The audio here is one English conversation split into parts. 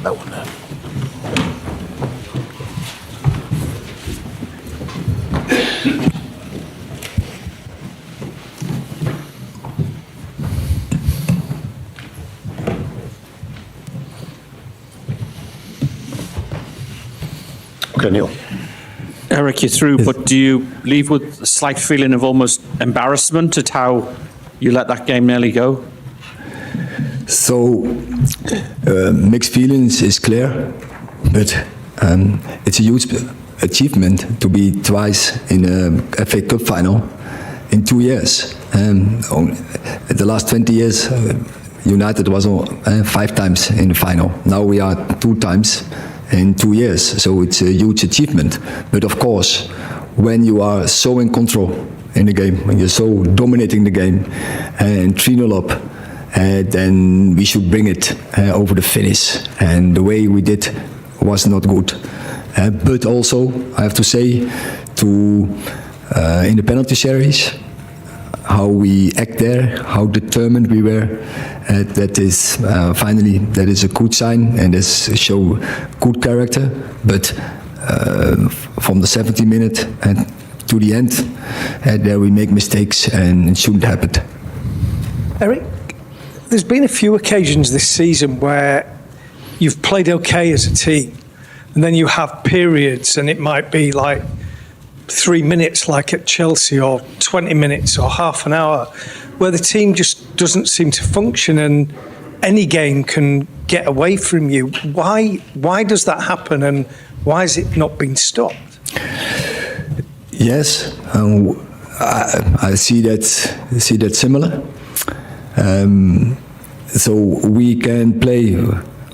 That one there. Okay, Neil. Erik, you're through, but do you leave with a slight feeling of almost embarrassment at how you let that game nearly go? So, mixed feelings is clear, but it's a huge achievement to be twice in a FA Cup final in 2 years. The last 20 years, United was 5 times in the final. Now we are 2 times in 2 years, so it's a huge achievement. But of course, when you are so in control in the game, when you're so dominating the game and 3-0 up, then we should bring it over the finish. And the way we did was not good. But also, I have to say, in the penalty series, how we act there, how determined we were, that is finally, that is a good sign and this show good character. But from the 70 minute and to the end, there we make mistakes and it shouldn't happen. Erik, there's been a few occasions this season where you've played okay as a team, and then you have periods, and it might be like 3 minutes, like at Chelsea, or 20 minutes, or half an hour, where the team just doesn't seem to function, and any game can get away from you. Why does that happen, and why has it not been stopped? Yes, I see that similar. So we can play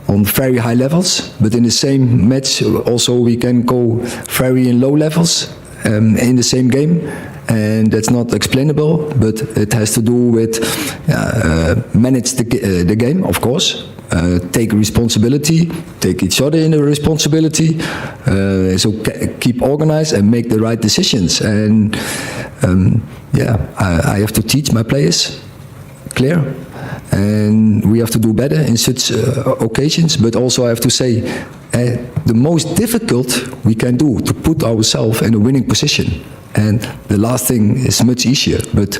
on very high levels, but in the same match also we can go very in low levels in the same game, and that's not explainable, but it has to do with manage the game, of course. Take responsibility, take each other in the responsibility, so keep organized and make the right decisions. And I have to teach my players, clear, and we have to do better in such occasions. But also I have to say, the most difficult we can do to put ourselves in a winning position. And the last thing is much easier, but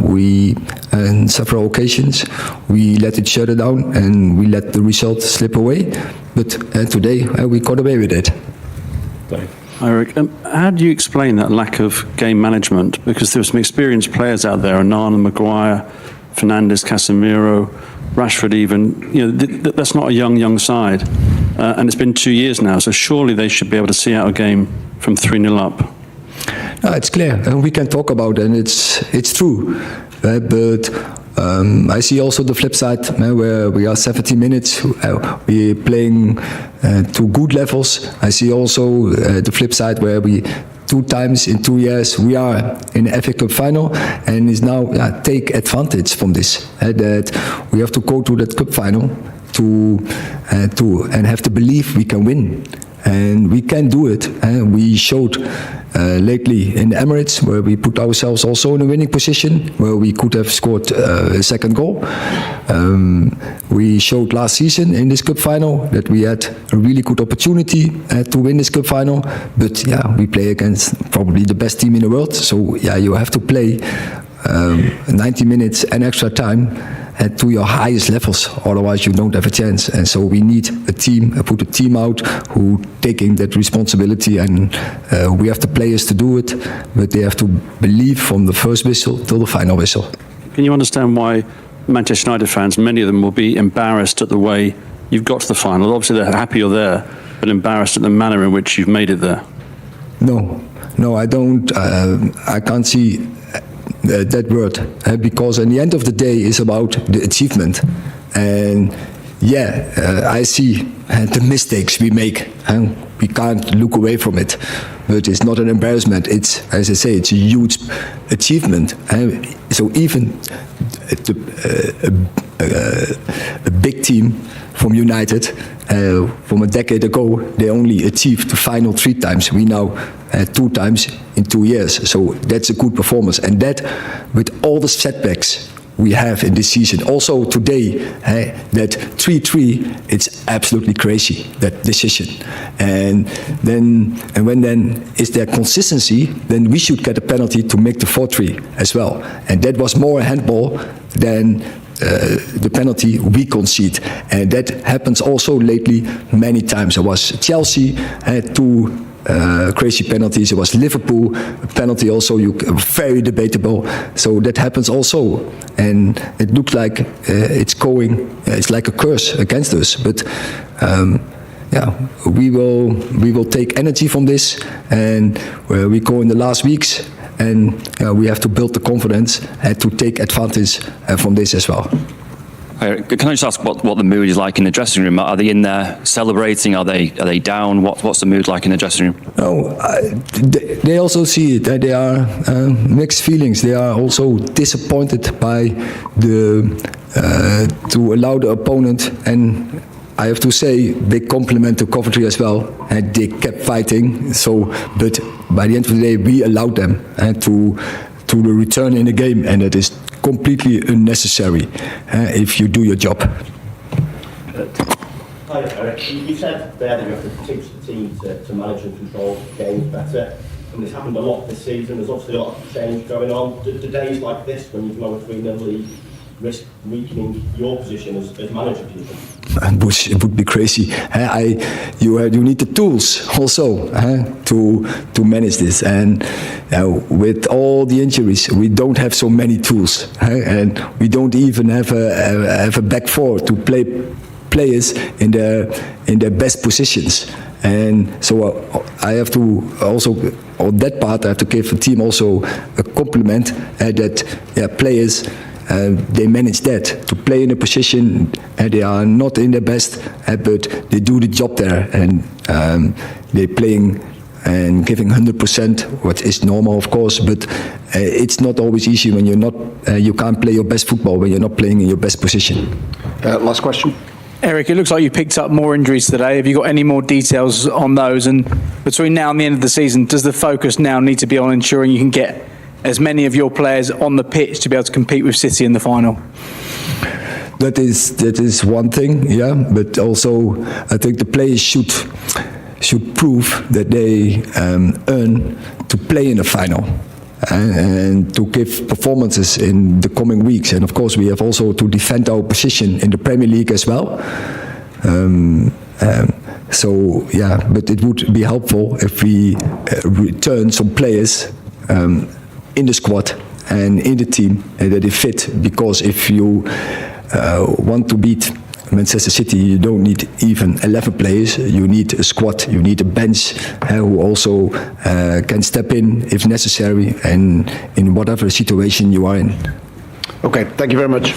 we, on several occasions, we let each other down and we let the result slip away. But today we got away with it. Erik, how do you explain that lack of game management? Because there are some experienced players out there, Onana, Maguire, Fernandes, Casemiro, Rashford even. You know, that's not a young side. And it's been 2 years now, so surely they should be able to see out a game from 3-0 up. No, it's clear, and we can talk about it, and it's true. But I see also the flip side, where we are 70 minutes, we're playing to good levels. I see also the flip side where we 2 times in 2 years we are in the FA Cup final, and is now take advantage from this. That we have to go to that cup final to and have to believe we can win. And we can do it. And we showed lately in the Emirates, where we put ourselves also in a winning position, where we could have scored a second goal. We showed last season in this cup final that we had a really good opportunity to win this cup final. But we play against probably the best team in the world. So you have to play 90 minutes and extra time to your highest levels, otherwise you don't have a chance. And so we need a team, put a team out who taking that responsibility, and we have the players to do it, but they have to believe from the first whistle till the final whistle. Can you understand why Manchester United fans, many of them, will be embarrassed at the way you've got to the final? Obviously they're happy you're there, but embarrassed at the manner in which you've made it there. No, I don't. I can't see that word, because in the end of the day it's about the achievement. And I see the mistakes we make, and we can't look away from it, but it's not an embarrassment. It's, as I say, it's a huge achievement. So even a big team from United from a decade ago, they only achieved the final 3 times. We now 2 times in 2 years. So that's a good performance. And that, with all the setbacks we have in this season. Also today, that 3-3, it's absolutely crazy, that decision. And when then is there consistency, then we should get a penalty to make the 4-3 as well. And that was more a handball than the penalty we concede. And that happens also lately many times. It was Chelsea had two crazy penalties. It was Liverpool penalty also, very debatable. So that happens also, and it looks like it's like a curse against us. But we will take energy from this, and we go in the last weeks, and we have to build the confidence to take advantage from this as well. Can I just ask what the mood is like in the dressing room? Are they in there celebrating? Are they down? What's the mood like in the dressing room? No, they also see it. They are mixed feelings. They are also disappointed by to allow the opponent, and I have to say big compliment to Coventry as well. And they kept fighting. So, but by the end of the day, we allowed them to return in the game, and it is completely unnecessary if you do your job. Hi, Erik. You said there that you have to teach the team to manage and control games better. And this happened a lot this season. There's obviously a lot of change going on. Do days like this, when you've lost 3-0 lead, risk weakening your position as manager, do you think? It would be crazy. You need the tools also to manage this, and with all the injuries, we don't have so many tools, and we don't even have a back four to play players in their best positions. And so I have to also, on that part, I have to give the team also a compliment that players. They manage that to play in a position they are not in their best, but they do the job there, and they're playing and giving 100%, what is normal, of course. But it's not always easy when you're not. You can't play your best football when you're not playing in your best position. Last question. Erik, it looks like you picked up more injuries today. Have you got any more details on those? And between now and the end of the season, does the focus now need to be on ensuring you can get as many of your players on the pitch to be able to compete with City in the final? That is one thing, yeah. But also, I think the players should prove that they earn to play in the final and to give performances in the coming weeks. And of course, we have also to defend our position in the Premier League as well. So yeah, but it would be helpful if we return some players in the squad and in the team that they fit, because if you want to beat Manchester City, you don't need even 11 players. You need a squad, you need a bench who also can step in if necessary and in whatever situation you are in. Okay, thank you very much.